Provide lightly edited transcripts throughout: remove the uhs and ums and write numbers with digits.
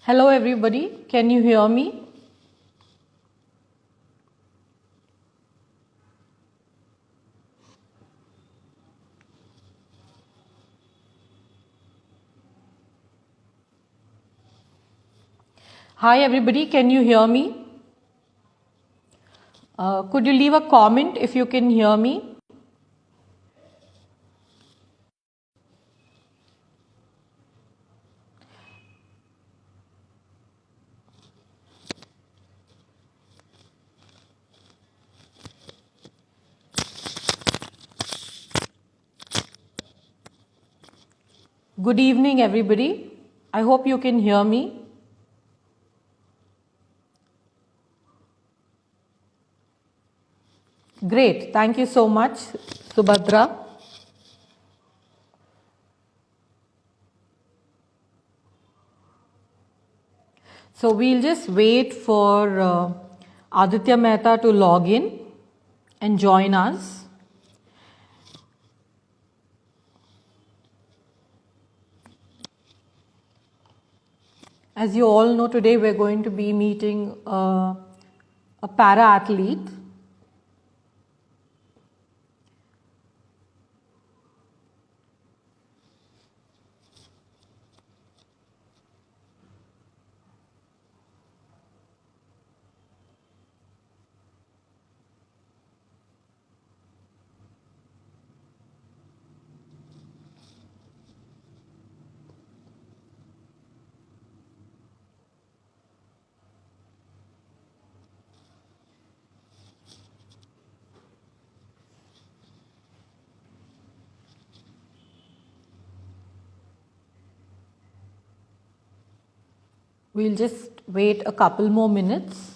Hello everybody, can you hear me? Hi everybody, can you hear me? Could you leave a comment if you can hear me? Good evening everybody. I hope you can hear me. Great, thank you so much, Subhadra. So we'll just wait for Aditya Mehta to log in and join us. As you all know, today we're going to be meeting a para athlete. We'll just wait a couple more minutes.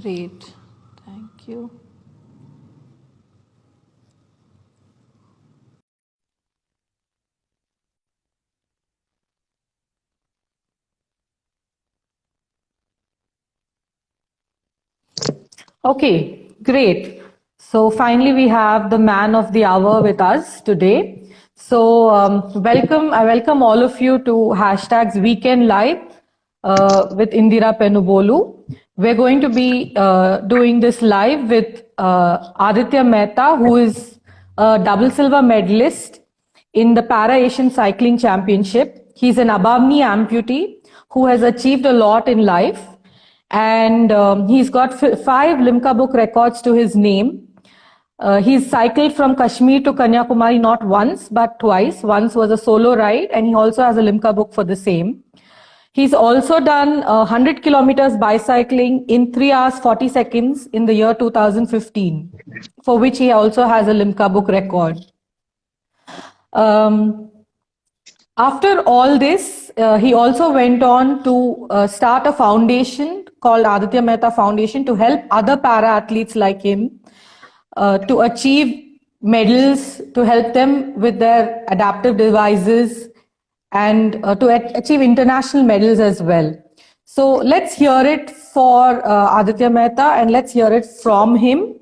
Great, thank you. Okay, great. So finally we have the man of the hour with us today. So I welcome all of you to hashtags Weekend Live with Indira Penubolu. We're going to be doing this live with Aditya Mehta, who is a double silver medalist in the Para Asian Cycling Championship. He's an Abamni amputee who has achieved a lot in life. And he's got 5 Limca Book records to his name. He's cycled from Kashmir to Kanyakumari not once, but twice. Once was a solo ride, and he also has a Limca Book for the same. He's also done 100 kilometers bicycling in 3 hours 40 seconds in the year 2015, for which he also has a Limca Book record. After all this, he also went on to start a foundation called Aditya Mehta Foundation to help other para athletes like him to achieve medals, to help them with their adaptive devices, and to achieve international medals as well. So let's hear it for Aditya Mehta, and let's hear it from him.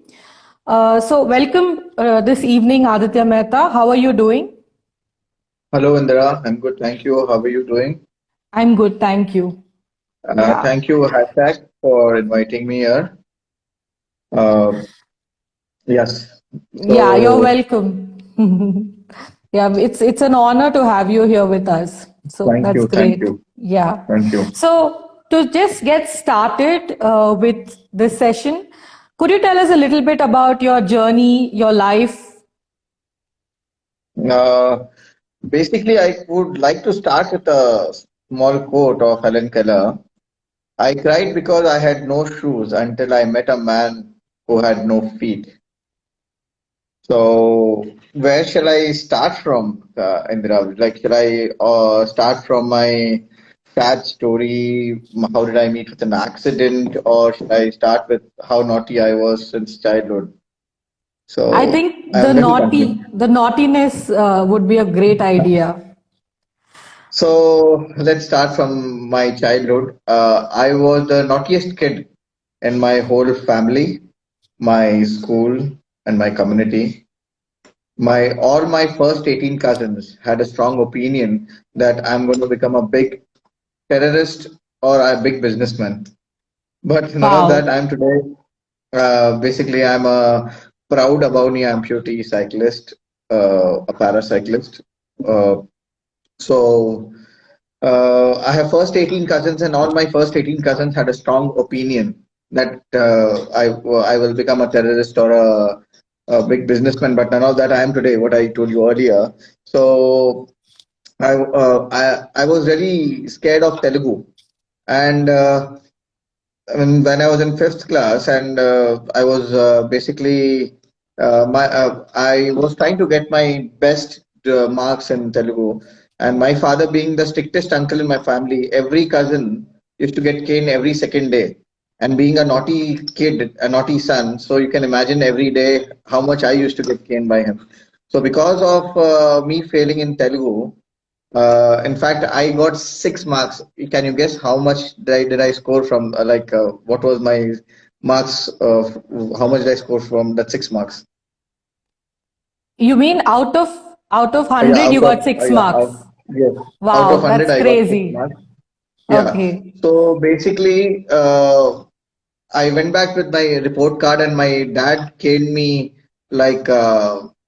So welcome this evening, Aditya Mehta. How are you doing? Hello, Indira. I'm good. Thank you. How are you doing? I'm good. Thank you. Thank you, Hashtag, for inviting me here. Yes. Yeah, you're welcome. Yeah, it's an honor to have you here with us. So Thank that's you. Thank great. you. Yeah. Thank you. So to just get started with this session, could you tell us a little bit about your journey, your life? Uh, Basically, I would like to start with a small quote of Helen Keller. I cried because I had no shoes until I met a man who had no feet. So, where shall I start from, Indira? Like, shall I start from my sad story? How did I meet with an accident? Or should I start with how naughty I was since childhood? I So, think I'm little confused. the naughtiness would be a great idea. So let's start from my childhood. I was the naughtiest kid in my whole family, my school, and my community. My all my first 18 cousins had a strong opinion that I'm going to become a big terrorist or a big businessman. But none of that. Wow. I'm today. Basically, I'm a proud Abowni amputee cyclist, a paracyclist. Uh, so. I have first 18 cousins, and all my first 18 cousins had a strong opinion that I will become a terrorist or a big businessman. But none of that I am today. What I told you earlier. So I was really scared of Telugu, and when I was in fifth class, and I was I was trying to get my best marks in Telugu, and my father being the strictest uncle in my family, every cousin used to get cane every second day, and being a naughty kid, a naughty son, so you can imagine every day how much I used to get cane by him. So because of me failing in Telugu, in fact, I got 6 marks. Can you guess how much did I score from? What was my marks? How much did I score from that 6 marks? You mean out of Yeah, 100 you out of got six yeah, marks? yes, out of Wow, 100, that's I got six crazy. marks. Yeah. Okay. So basically, I went back with my report card, and my dad caned me like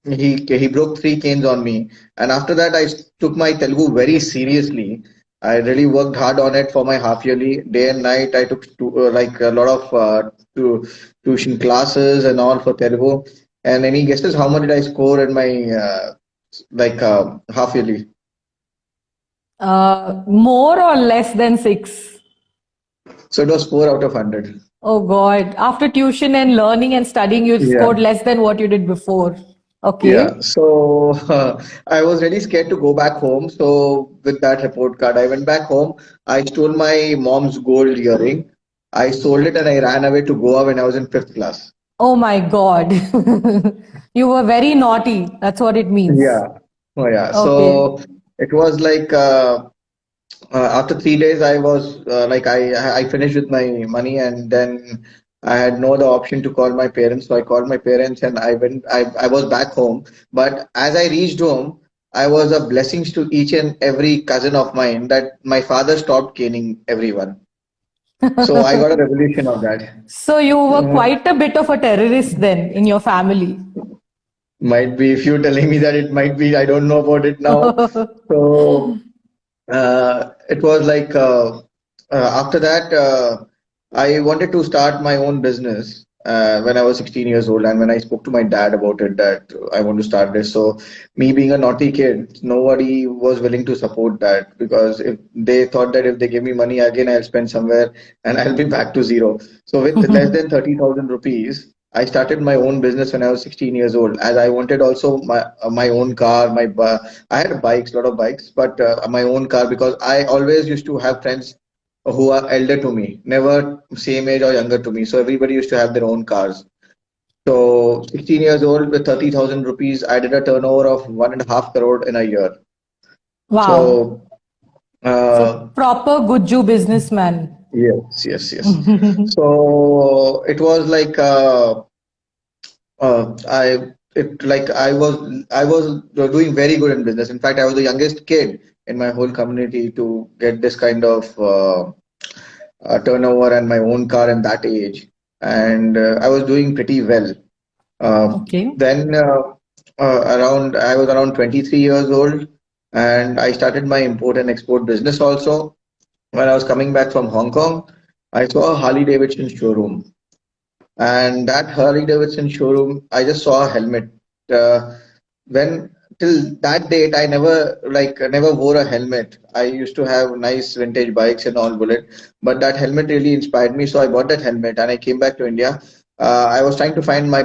he broke 3 canes on me. And after that, took my Telugu very seriously. I really worked hard on it for my half yearly, day and night. I took like a lot of tuition classes and all for Telugu. And any guesses how much did I score in my half yearly? More or less than six? So it was 4 out of 100. Oh God. After tuition and learning and studying, you Yeah. scored less than what you did before. Yeah, Okay. so I was really scared to go back home. So with that report card, I went back home. I stole my mom's gold earring. I sold it and I ran away to Goa when I was in fifth class. Oh my God. You were very naughty. That's what it means. Yeah. Oh yeah. Okay. So it was like after 3 days, I was I finished with my money, and then I had no other option to call my parents. So I called my parents, and I was back home. But as I reached home, I was a blessing to each and every cousin of mine that my father stopped caning everyone. So I got a revolution of that. So you were Mhm. quite a bit of a terrorist then in your family. Might be, if you're telling me that, it might be. I don't know about it now. So it was like after that, I wanted to start my own business when I was 16 years old, and when I spoke to my dad about it, that I want to start this. So, me being a naughty kid, nobody was willing to support that, because if they thought that if they give me money again, I'll spend somewhere and I'll be back to zero. So, with less than 30,000 rupees, I started my own business when I was 16 years old, as I wanted also my own car, I had bikes, a lot of bikes, but my own car, because I always used to have friends who are elder to me, never same age or younger to me. So everybody used to have their own cars. So 16 years old with 30,000 rupees, I did a turnover of 1.5 crore in a year. Wow. So So uh, proper Gujju businessman. yes, yes, yes. So it was like I was doing very good in business. In fact, I was the youngest kid in my whole community to get this kind of turnover and my own car in that age, and I was doing pretty well. Okay. Then around I was around 23 years old, and I started my import and export business also. when I was coming back from Hong Kong, I saw a Harley Davidson showroom. And that Harley Davidson showroom, I just saw a helmet. Uh, when till that date, I never wore a helmet. I used to have nice vintage bikes and all bullet, but that helmet really inspired me. So I bought that helmet and I came back to India. I was trying to find my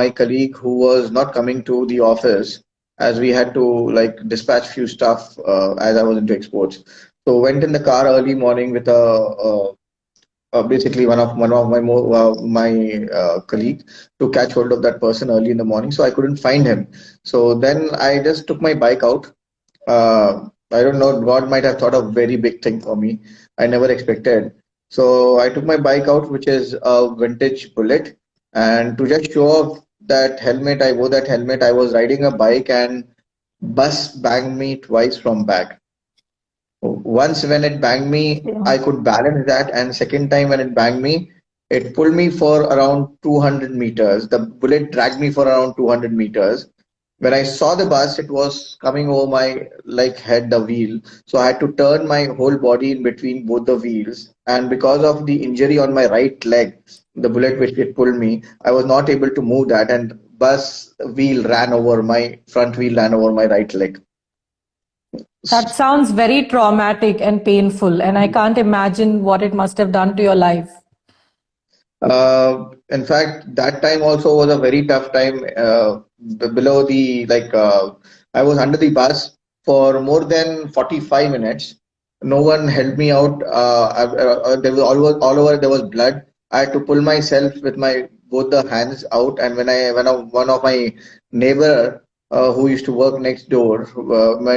colleague who was not coming to the office as we had to like dispatch few stuff as I was into exports. So went in the car early morning with basically one of my colleague to catch hold of that person early in the morning. So I couldn't find him. So then I just took my bike out. I don't know, God might have thought of very big thing for me. I never expected. So I took my bike out, which is a vintage Bullet, and to just show off that helmet, I wore that helmet. I was riding a bike and bus banged me twice from back. Once when it banged me, Yeah. I could balance that, and second time when it banged me, it pulled me for around 200 meters. The bullet dragged me for around 200 meters. When I saw the bus, it was coming over my like head, the wheel. So I had to turn my whole body in between both the wheels. And because of the injury on my right leg, the bullet which it pulled me, I was not able to move that, and bus wheel ran over my front wheel ran over my right leg. That sounds very traumatic and painful, and I can't imagine what it must have done to your life. In fact, that time also was a very tough time. Below the I was under the bus for more than 45 minutes. No one helped me out. There was all over there was blood. I had to pull myself with my both the hands out. And one of my neighbor who used to work next door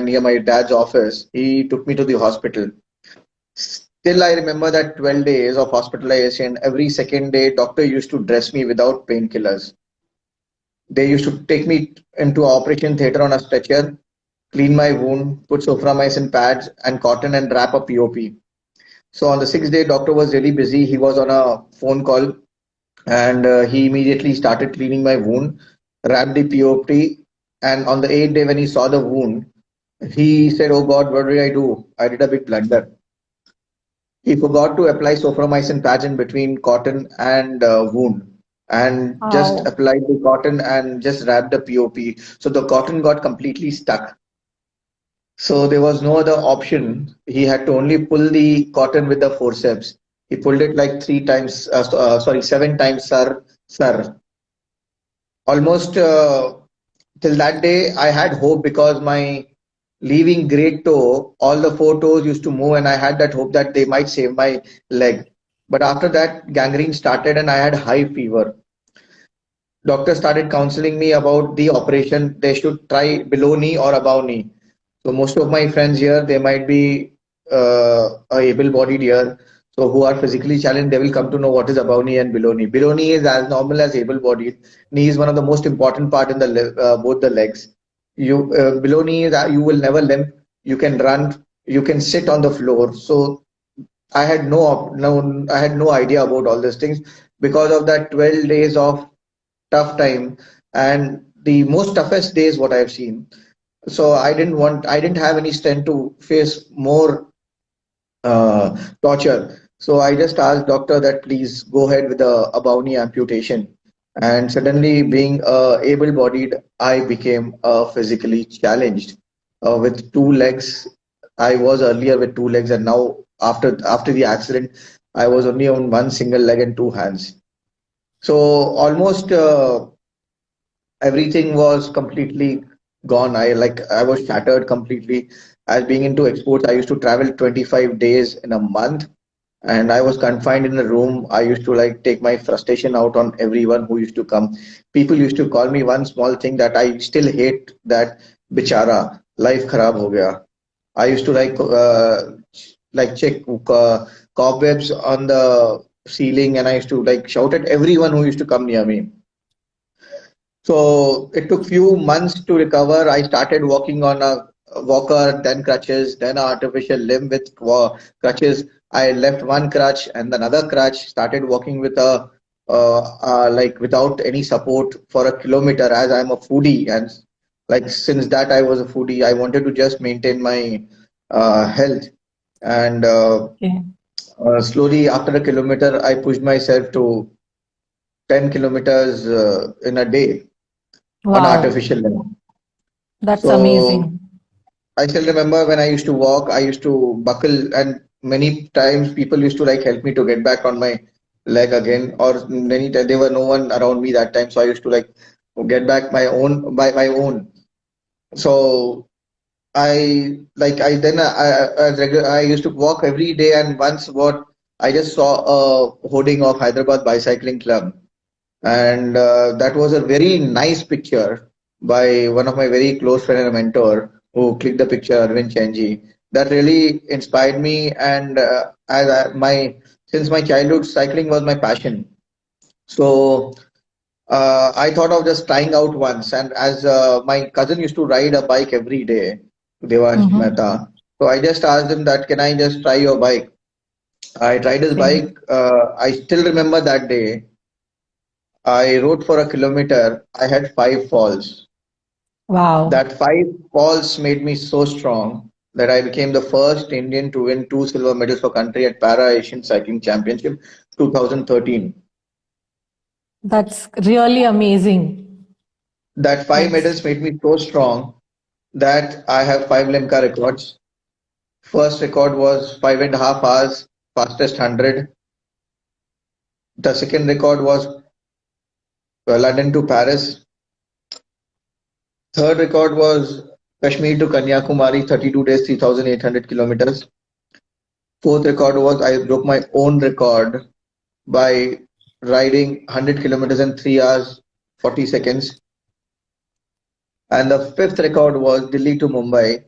near my dad's office, he took me to the hospital. Still, I remember that 12 days of hospitalization. Every second day, doctor used to dress me without painkillers. They used to take me into operation theater on a stretcher, clean my wound, put soframycin pads and cotton and wrap a POP. So on the sixth day, doctor was really busy. He was on a phone call and he immediately started cleaning my wound, wrapped the POP, and on the eighth day when he saw the wound, he said, "Oh God, what did I do? I did a big blunder." He forgot to apply soframycin patch in between cotton and wound and just Wow. applied the cotton and just wrapped the POP. So the cotton got completely stuck. So there was no other option. He had to only pull the cotton with the forceps. He pulled it like three times, sorry, seven times, sir, sir. Almost till that day, I had hope because my leaving great toe, all the four toes used to move, and I had that hope that they might save my leg. But after that, gangrene started, and I had high fever. Doctor started counseling me about the operation. They should try below knee or above knee. So most of my friends here, they might be able-bodied here. So who are physically challenged, they will come to know what is above knee and below knee. Below knee is as normal as able-bodied. Knee is one of the most important part in the both the legs. Below knee is you will never limp. You can run. You can sit on the floor. So I had no idea about all these things because of that 12 days of tough time and the most toughest days what I've seen. So I didn't have any strength to face more torture. So I just asked doctor that please go ahead with the above knee amputation. And suddenly, being able-bodied, I became physically challenged with two legs. I was earlier with two legs, and now after the accident, I was only on one single leg and two hands. So almost everything was completely gone. I was shattered completely. As being into exports, I used to travel 25 days in a month and I was confined in a room. I used to like take my frustration out on everyone who used to come. People used to call me one small thing that I still hate that bichara, life kharab ho gaya. I used to check cobwebs on the ceiling and I used to like shout at everyone who used to come near me. So it took few months to recover. I started walking on a walker, then crutches, then an artificial limb with crutches. I left one crutch and another crutch, started walking with a like without any support for a kilometer as I'm a foodie. And like since that I was a foodie, I wanted to just maintain my health. And Okay. slowly, after a kilometer, I pushed myself to 10 kilometers in a day on Wow. artificial limb. That's So amazing. I still remember when I used to walk, I used to buckle, and many times people used to like help me to get back on my leg again. Or many times there were no one around me that time, so I used to like get back my own by my own. So I used to walk every day, and once what I just saw a hoarding of Hyderabad Bicycling Club, and that was a very nice picture by one of my very close friend and mentor who clicked the picture, Arvind Chenji. That really inspired me, and my since my childhood, cycling was my passion. So I thought of just trying out once, and as my cousin used to ride a bike every day, Devansh Mm-hmm. Mehta. So I just asked him that, can I just try your bike? I tried his Okay. bike. I still remember that day. I rode for a kilometer. I had 5 falls. Wow. That 5 falls made me so strong that I became the first Indian to win 2 silver medals for country at Para Asian Cycling Championship 2013. That's really amazing. That five That's medals made me so strong that I have 5 Limca records. First record was 5.5 hours, fastest 100. The second record was London to Paris. Third record was Kashmir to Kanyakumari, 32 days, 3,800 kilometers. Fourth record was I broke my own record by riding 100 kilometers in 3 hours, 40 seconds. And the fifth record was Delhi to Mumbai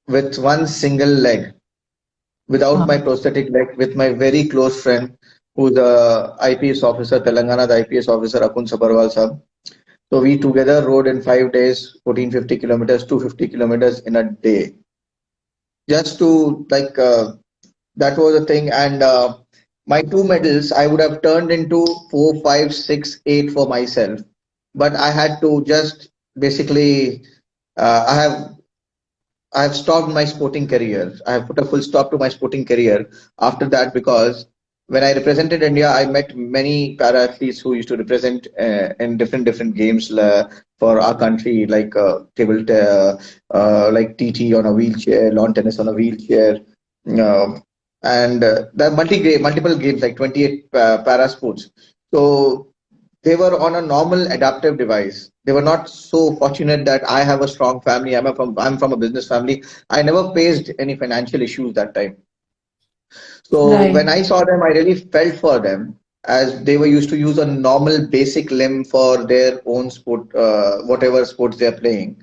with one single leg, without my wow. prosthetic leg, with my very close friend who's a IPS officer, Telangana, the IPS officer, Akun Sabarwal Sahab. So we together rode in 5 days, 1450 kilometers, 250 kilometers in a day. Just to that was a thing. And my 2 medals, I would have turned into 4, 5, 6, 8 for myself. But I had to just basically, I have stopped my sporting career. I have put a full stop to my sporting career after that, because when I represented India, I met many para athletes who used to represent in different games for our country, like like TT on a wheelchair, lawn tennis on a wheelchair, uh, and there are multiple games like 28 para sports. So they were on a normal adaptive device. They were not so fortunate that I have a strong family. I'm from a business family. I never faced any financial issues that time. So when Right. I saw them, I really felt for them, as they were used to use a normal basic limb for their own sport, whatever sports they are playing.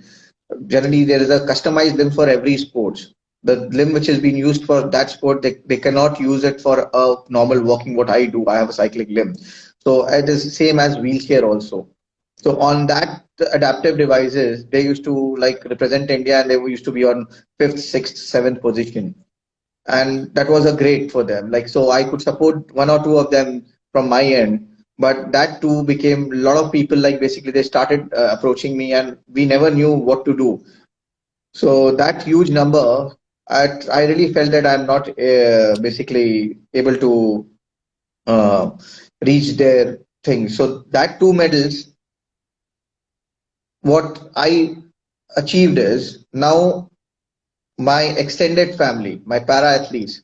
Generally, there is a customized limb for every sport. The limb which is being used for that sport, they cannot use it for a normal walking, what I do. I have a cycling limb. So it is same as wheelchair also. So on that adaptive devices, they used to like represent India, and they used to be on fifth, sixth, seventh position, and that was a great for them. Like, so I could support one or two of them from my end, but that too became a lot of people, like basically they started approaching me, and we never knew what to do. So that huge number, I really felt that I'm not basically able to uh, reach their thing. So that 2 medals, what I achieved is now my extended family, my para athletes,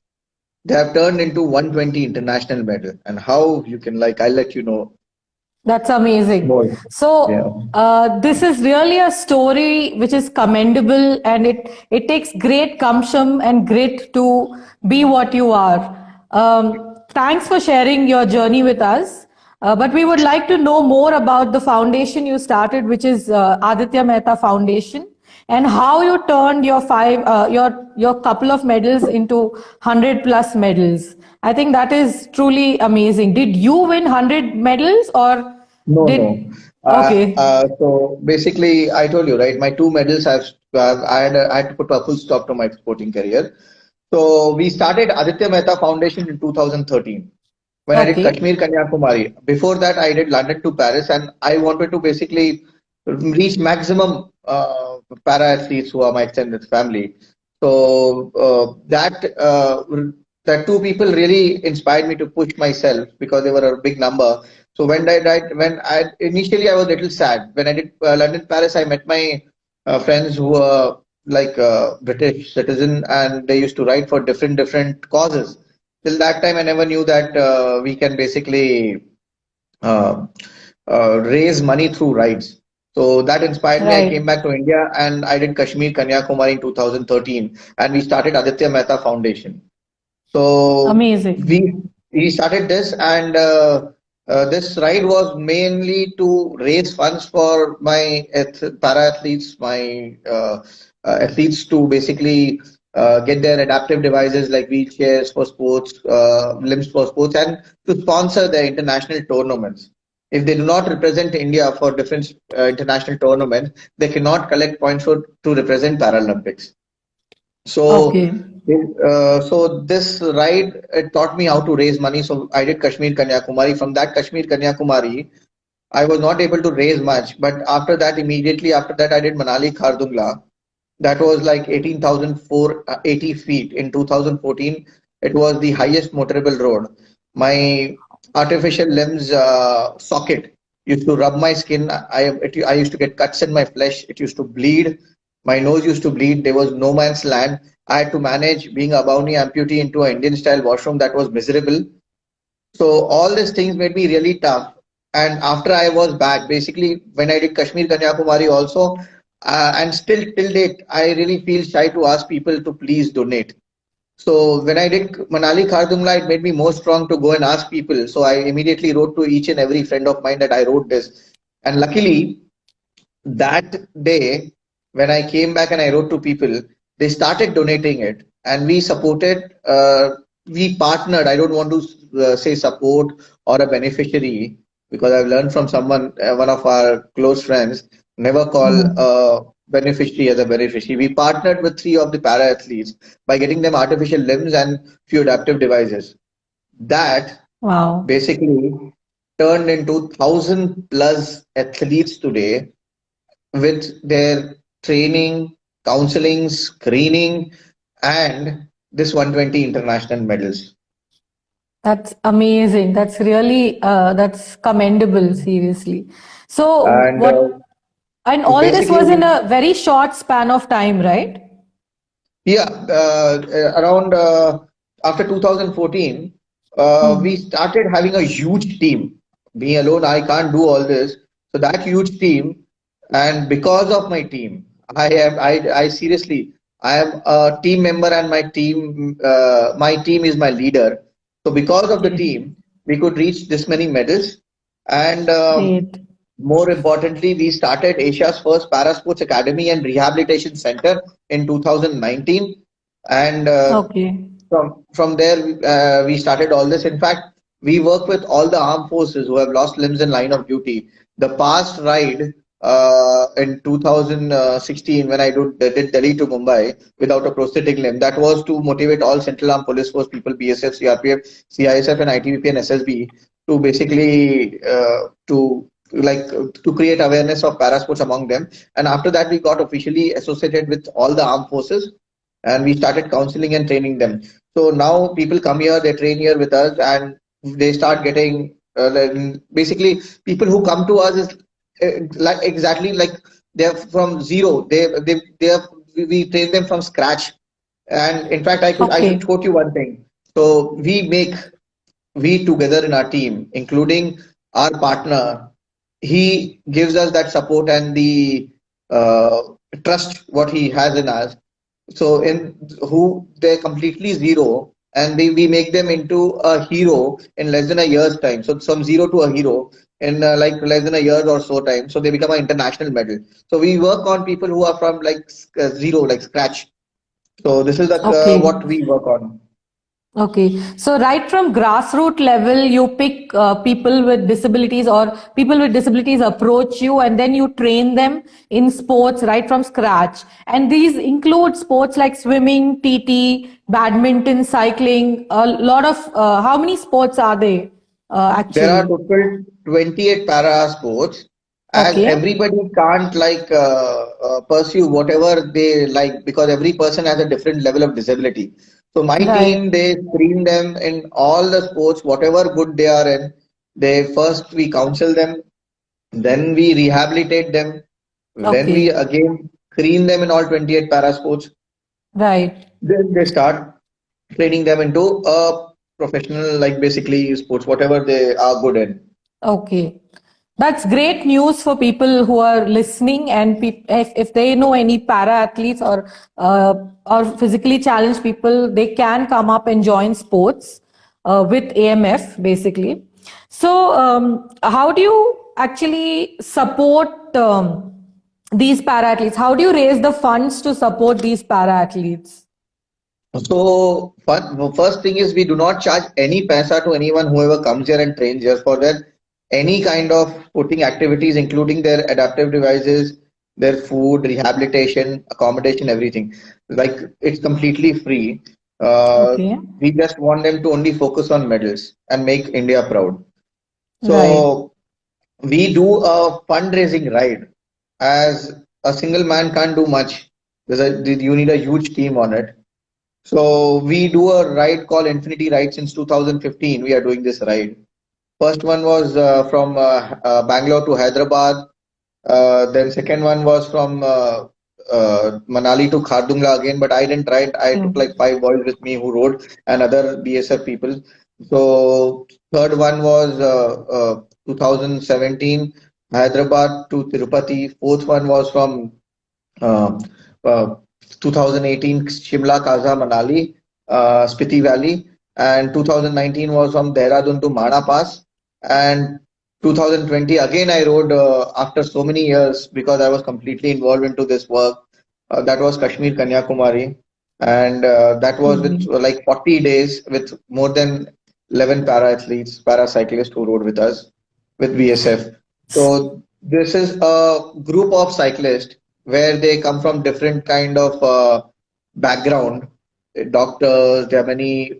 they have turned into 120 international medal. And how you can, like, I'll let you know That's amazing. more. Yeah. So, this is really a story which is commendable, and it takes great gumption and grit to be what you are. Thanks for sharing your journey with us. But we would like to know more about the foundation you started, which is Aditya Mehta Foundation, and how you turned your couple of medals into 100 plus medals. I think that is truly amazing. Did you win 100 medals, or No, no. did okay? So basically, I told you, right? My 2 medals, I had to put a full stop to my sporting career. So we started Aditya Mehta Foundation in 2013 when I did Okay. Kashmir Kanyakumari. Before that, I did London to Paris, and I wanted to basically reach maximum para athletes who are my extended family. So that two people really inspired me to push myself because they were a big number. So when I initially I was a little sad when I did London Paris. I met my friends who were like British citizen, and they used to write for different causes. Till that time, I never knew that we can basically uh, raise money through rides. So that inspired me. I came Right. back to India and I did Kashmir Kanyakumari in 2013, and we started Aditya Mehta Foundation. So Amazing. we started this, and this ride was mainly to raise funds for my para athletes, my athletes to basically get their adaptive devices like wheelchairs for sports, limbs for sports, and to sponsor their international tournaments. If they do not represent India for different international tournaments, they cannot collect points to represent Paralympics. So, Okay. so this ride it taught me how to raise money. So I did Kashmir Kanyakumari. From that Kashmir Kanyakumari, I was not able to raise much. But after that, immediately after that, I did Manali Khardungla. That was like 18,480 feet in 2014. It was the highest motorable road. My artificial limbs socket used to rub my skin. I used to get cuts in my flesh. It used to bleed. My nose used to bleed. There was no man's land. I had to manage being a Bowni amputee into an Indian style washroom that was miserable. So all these things made me really tough. And after I was back, basically when I did Kashmir Kanyakumari also, and still till date, I really feel shy to ask people to please donate. So when I did Manali Khardungla, it made me more strong to go and ask people. So I immediately wrote to each and every friend of mine that I wrote this. And luckily, that day when I came back and I wrote to people, they started donating it, and we supported. We partnered. I don't want to say support or a beneficiary because I've learned from someone, one of our close friends, never call Mhm. a beneficiary as a beneficiary. We partnered with three of the para athletes by getting them artificial limbs and few adaptive devices. That Wow. basically turned into 1,000+ athletes today with their training, counseling, screening, and this 120 international medals. That's amazing. That's really that's commendable, seriously. So And what and all this basically, was in a very short span of time, right? yeah, around after 2014, we Hmm. started having a huge team. Me alone, I can't do all this. So that huge team, and because of my team, I seriously, I am a team member, and my team is my leader. So because of the Okay. team, we could reach this many medals, and Great. more importantly, we started Asia's first Parasports Academy and Rehabilitation Center in 2019, and Okay. from there we started all this. In fact, we work with all the armed forces who have lost limbs in line of duty. The past ride in 2016 when I did Delhi to Mumbai without a prosthetic limb, that was to motivate all Central Armed Police Force people, BSF, CRPF, CISF, and ITBP and SSB to basically to create awareness of parasports among them. And after that, we got officially associated with all the armed forces, and we started counseling and training them. So now people come here, they train here with us, and they start getting basically people who come to us is like exactly like they're from zero. We train them from scratch. And in fact, I should Okay. quote you one thing. So we together in our team, including our partner, he gives us that support and the uh, trust what he has in us. So in who they're completely zero, and we make them into a hero in less than a year's time. So from zero to a hero in like less than a year or so time. So they become an international medal. So we work on people who are from like zero, like scratch. So this is the what Okay. we work on. Okay, so right from grassroots level, you pick people with disabilities or people with disabilities approach you and then you train them in sports right from scratch. And these include sports like swimming, TT, badminton, cycling, a lot of, how many sports are they There are actually? total 28 para sports, as Okay. everybody can't pursue whatever they like, because every person has a different level of disability. So my Right. team, they screen them in all the sports, whatever good they are in. They first we counsel them, then we rehabilitate them, then we Okay. again screen them in all 28 para sports. Right. Then they start training them into a professional, like basically sports, whatever they are good in. Okay. That's great news for people who are listening, and if they know any para athletes or physically challenged people, they can come up and join sports with AMF basically. So, how do you actually support these para athletes? How do you raise the funds to support these para athletes? So, first thing is we do not charge any paisa to anyone whoever comes here and trains here for their any kind of sporting activities, including their adaptive devices, their food, rehabilitation, accommodation, everything. Like it's completely free. Okay. We just want them to only focus on medals and make India proud. Right. So we do a fundraising ride. As a single man can't do much. You need a huge team on it. So we do a ride called Infinity Ride since 2015. We are doing this ride. First one was from Bangalore to Hyderabad. Then second one was from Manali to Khardungla again, but I didn't ride. I took Mm. like five boys with me who rode and other BSF people. So third one was 2017 Hyderabad to Tirupati. Fourth one was from uh, uh, 2018 Shimla, Kaza, Manali, Spiti Valley, and 2019 was from Dehradun to Mana Pass, and 2020 again I rode after so many years because I was completely involved into this work. That was Kashmir, Kanyakumari, and that was with Mhm. like 40 days with more than 11 para athletes, para cyclists who rode with us with BSF. So this is a group of cyclists where they come from different kind of background. Doctors, there are many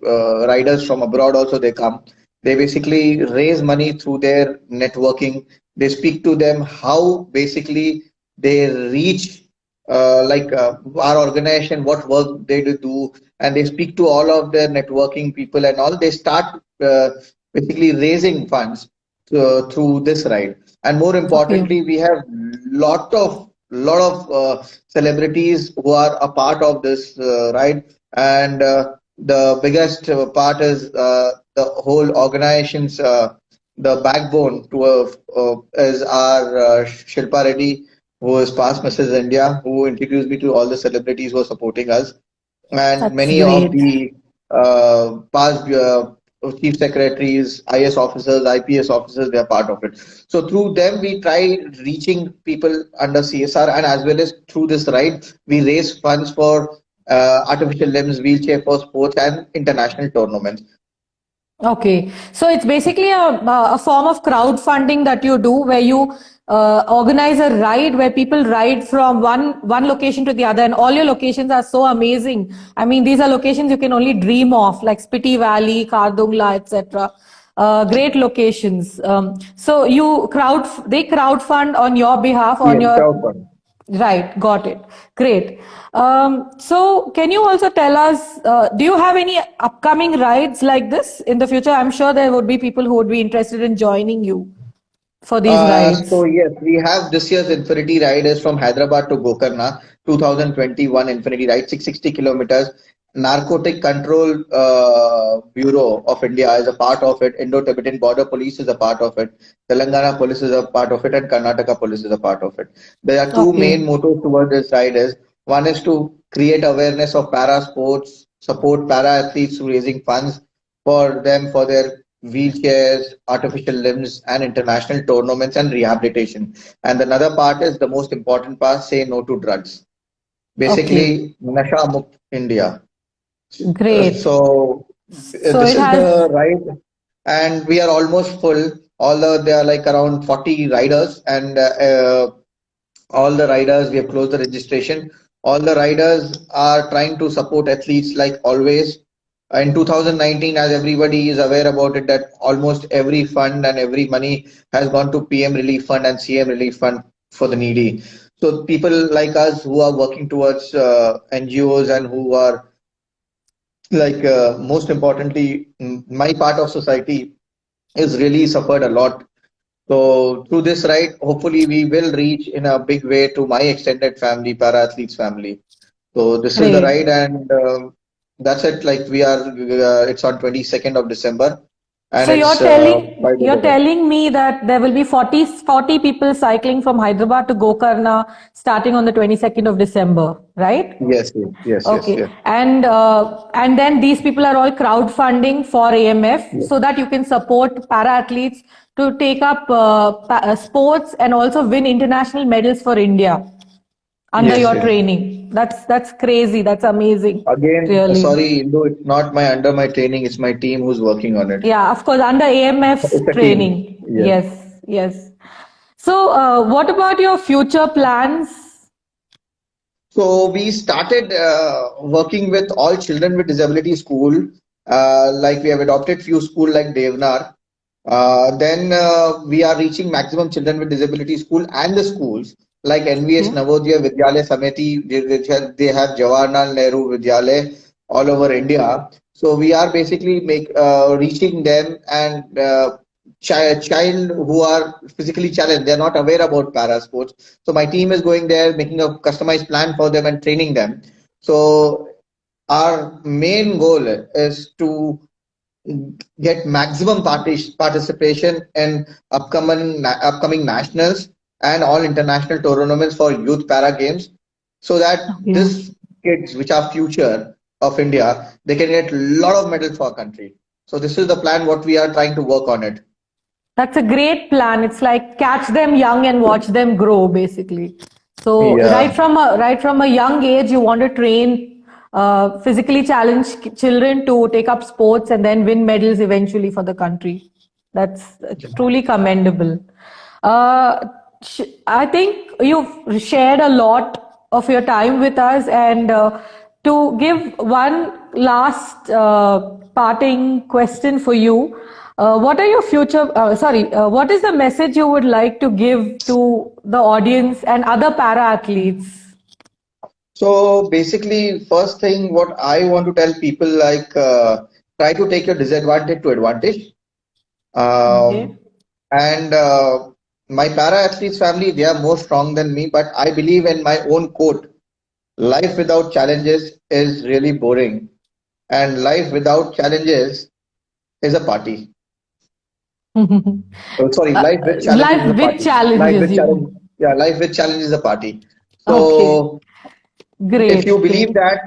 riders from abroad also they come. They basically raise money through their networking. They speak to them how basically they reach our organization, what work they do, and they speak to all of their networking people and all. They start basically raising funds through this ride. And more Okay. importantly, we have lot of celebrities who are a part of this ride, and the biggest part is the whole organization's the backbone to is our Shilpa Reddy, who is past Mrs. India, who introduced me to all the celebrities who are supporting us, and That's many of great. the past chief secretaries, IS officers, IPS officers, they are part of it. So through them, we try reaching people under CSR, and as well as through this ride, we raise funds for artificial limbs, wheelchair for sports, and international tournaments. Okay, so it's basically a form of crowdfunding that you do where you organize a ride where people ride from one location to the other, and all your locations are so amazing. I mean, these are locations you can only dream of, like Spiti Valley, Kardungla, etc. Great locations. So they crowdfund on your behalf on Yes, your. crowdfund. Right, got it. Great. So, can you also tell us, do you have any upcoming rides like this in the future? I'm sure there would be people who would be interested in joining you for these So rides. yes, we have this year's Infinity Ride is from Hyderabad to Gokarna, 2021 Infinity Ride, 660 kilometers. Narcotic Control Bureau of India is a part of it. Indo-Tibetan Border Police is a part of it. Telangana Police is a part of it, and Karnataka Police is a part of it. There are two Okay. main mottos towards this ride. Is one is to create awareness of para sports, support para athletes through raising funds for them for their wheelchairs, artificial limbs, and international tournaments and rehabilitation. And another part is the most important part: say no to drugs. Okay. Basically, Nasha Mukt India. Great. So So this it is has. the ride, and we are almost full. Although there are like around 40 riders, and all the riders we have closed the registration. All the riders are trying to support athletes like always. In 2019, as everybody is aware about it, that almost every fund and every money has gone to PM Relief Fund and CM Relief Fund for the needy. So people like us who are working towards NGOs and who are most importantly, my part of society is really suffered a lot. So through this ride, hopefully we will reach in a big way to my extended family, para athletes family. So this is the Great. ride, and that's it. Like we are, it's on 22nd of December, and So it's by the you're river. telling me that there will be 40 people cycling from Hyderabad to Gokarna starting on the 22nd of December, right? Yes, yes, yes, yes, Okay. yes. And then these people are all crowdfunding for AMF Yes, so that you can support para athletes to take up sports and also win international medals for India under yes, your yes. training. That's crazy. That's amazing. Again, Really. sorry, Indu, it's not my under my training, it's my team who's working on it. Yeah, of course, under AMF's It's a team. training. Yes. Yes, yes. So, what about your future plans? So we started working with all children with disability school. Like we have adopted few school like Devnar. Then we are reaching maximum children with disability school and the schools like NVS Okay. Navodaya Vidyalaya Samiti. They have Jawaharlal Nehru Vidyalaya all over India. So we are basically reaching them and child who are physically challenged. They are not aware about para sports. So my team is going there, making a customized plan for them and training them. So our main goal is to get maximum participation in upcoming nationals and all international tournaments for youth para games, so that Okay. this kids which are future of India, they can get a lot of medals for our country. So this is the plan what we are trying to work on it. That's a great plan. It's like catch them young and watch them grow, basically. So Yeah. right from a young age, you want to train physically challenged children to take up sports and then win medals eventually for the country. That's truly commendable. Uh, I think you've shared a lot of your time with us, and to give one last parting question for you, what are your what is the message you would like to give to the audience and other para athletes? So basically, first thing what I want to tell people, try to take your disadvantage to advantage. Okay. And My para athletes family, they are more strong than me, but I believe in my own quote: life without challenges is really boring, and life without challenges is a party. Oh, sorry, life with challenges is a Life with party. Life challenges with challenge, you. yeah, life with challenges is a party. Okay. So if you Great, believe great. that,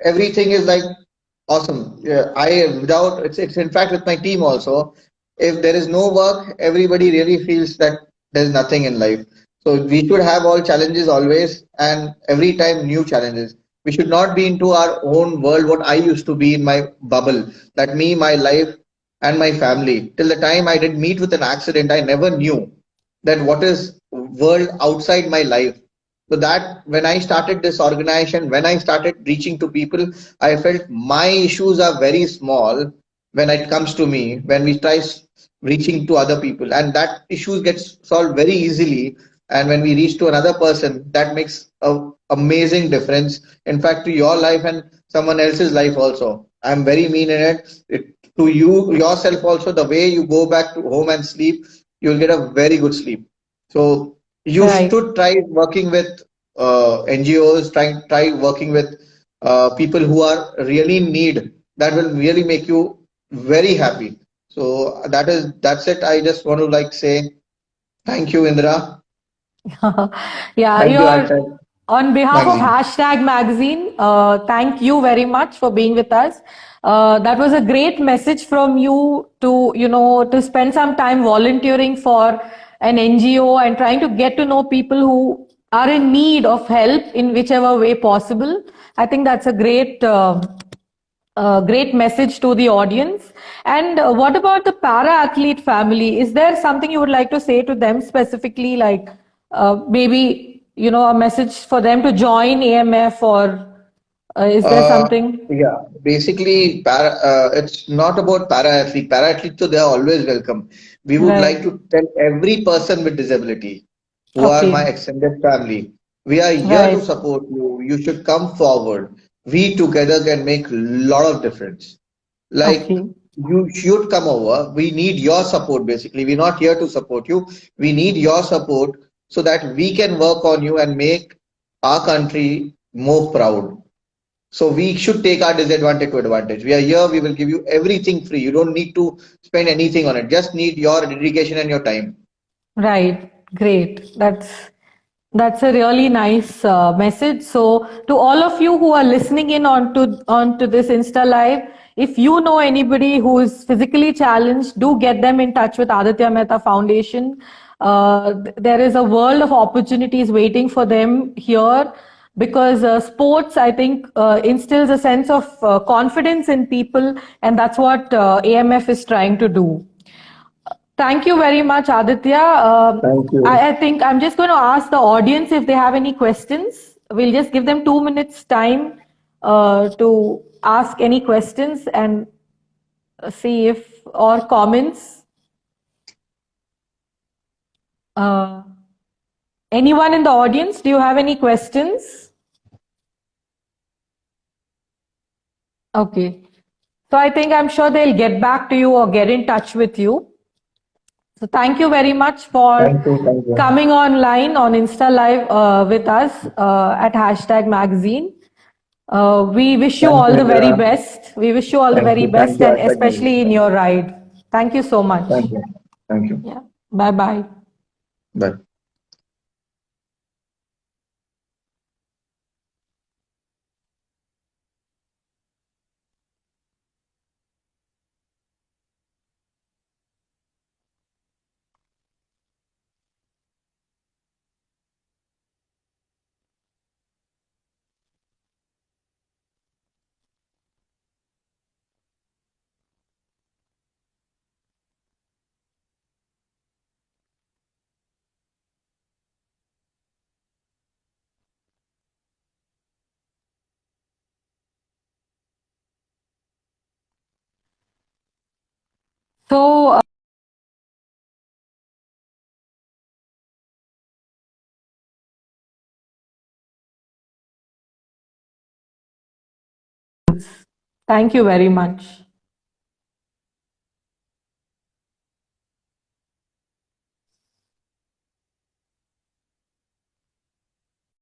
everything is like awesome. Yeah, I without it's in fact with my team also. If there is no work, everybody really feels that there's nothing in life. So we should have all challenges always, and every time new challenges. We should not be into our own world, what I used to be in my bubble. That me, my life, and my family. Till the time I did meet with an accident, I never knew that what is world outside my life. So that when I started this organization, when I started reaching to people, I felt my issues are very small when it comes to me, when we try reaching to other people, and that issues gets solved very easily. And when we reach to another person, that makes a amazing difference. In fact, to your life and someone else's life also. I'm very mean in it to you yourself also. The way you go back to home and sleep, you'll get a very good sleep. So you Right. should try working with NGOs, try working with people who are really in need. That will really make you very happy. So that's it. I just want to like say thank you, Indra. Yeah, Thank you, you're hashtag on behalf of magazine. Hashtag Magazine. Thank you very much for being with us. That was a great message from you to, to spend some time volunteering for an NGO and trying to get to know people who are in need of help in whichever way possible. I think that's a great message to the audience. And what about the para athlete family? Is there something you would like to say to them specifically, like maybe a message for them to join AMF or Is there something? Yeah, basically, it's not about para-athlete. Para-athletes, so they are always welcome. We would like Right. to tell every person with disability who are my Okay. extended family, we are here to Right. support you. You should come forward. We together can make a lot of difference. Like, Okay. you should come over. We need your support basically. We're not here to support you. We need your support so that we can work on you and make our country more proud. So we should take our disadvantage to advantage. We are here, we will give you everything free. You don't need to spend anything on it. Just need your dedication and your time. Right. Great. That's a really nice message. So to all of you who are listening in onto this Insta Live, if you know anybody who is physically challenged, do get them in touch with Aditya Mehta Foundation. There is a world of opportunities waiting for them here because sports, I think, instills a sense of confidence in people, and that's what AMF is trying to do. Thank you very much, Aditya. Thank you. I think I'm just going to ask the audience if they have any questions. We'll just give them 2 minutes time to ask any questions and see if or comments. Uh, Anyone in the audience, do you have any questions? Okay. So I think I'm sure they'll get back to you or get in touch with you. So thank you very much for Thank you. Thank you. coming online on Insta Live with us at hashtag magazine. We wish you Thank all you, the very Indira. best. We wish you all the Thank very you. Thank best you, and Hashtag Magazine. especially in your ride. Thank you so much. Thank you. Thank you. Yeah. Bye bye. Bye. So, thank you very much.